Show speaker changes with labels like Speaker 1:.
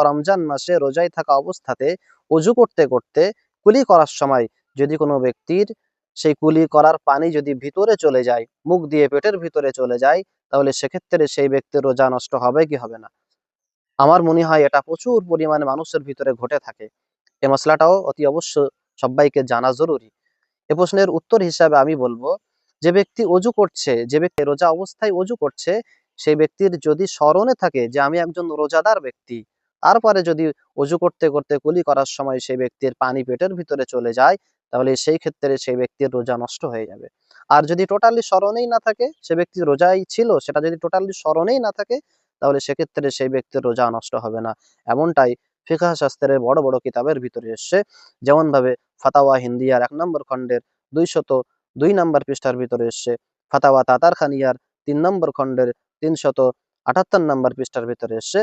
Speaker 1: রমজান মাসে রোজায় থাকা অবস্থাতে অজু করতে করতে কুলি করার সময় যদি কোনো ব্যক্তির সেই কুলি করার পানি যদি ভিতরে চলে যায়, মুখ দিয়ে পেটের ভিতরে চলে যায়, তাহলে সেক্ষেত্রে সেই ব্যক্তির রোজা নষ্ট হবে কি হবে না? আমার মনে হয় এটা প্রচুর পরিমাণে মানুষের ভিতরে ঘটে থাকে। এই মসলাটাও অতি অবশ্য সবাইকে জানা জরুরি। এ প্রশ্নের উত্তর হিসাবে আমি বলবো, যে ব্যক্তি অজু করছে, যে ব্যক্তি রোজা অবস্থায় অজু করছে, সেই ব্যক্তির যদি স্মরণে থাকে যে আমি একজন রোজাদার ব্যক্তি, তারপরে যদি অজু করতে করতে কুলি করার সময় সেই ব্যক্তির পানি পেটের ভিতরে চলে যায়, তাহলে সেই ক্ষেত্রে সেই ব্যক্তির রোজা নষ্ট হয়ে যাবে। আর যদি টোটালি স্মরণেই না থাকে, সে ব্যক্তি রোজাই ছিল সেটা যদি টোটালি স্মরণেই না থাকে, তাহলে সেক্ষেত্রে সেই ব্যক্তির রোজা নষ্ট হবে না। এমনটাই ফিকহ শাস্ত্রের বড় বড় কিতাবের ভিতরে এসছে। যেমন ভাবে ফাতাওয়া হিন্দিয়ার ১ নম্বর খণ্ডের ২০২ নম্বর পৃষ্ঠার ভিতরে এসছে, ফাতাওয়া তাতারখানিয়ার ৩ নম্বর খণ্ডের ৩৭৮ নম্বর পৃষ্ঠার ভিতরে এসছে,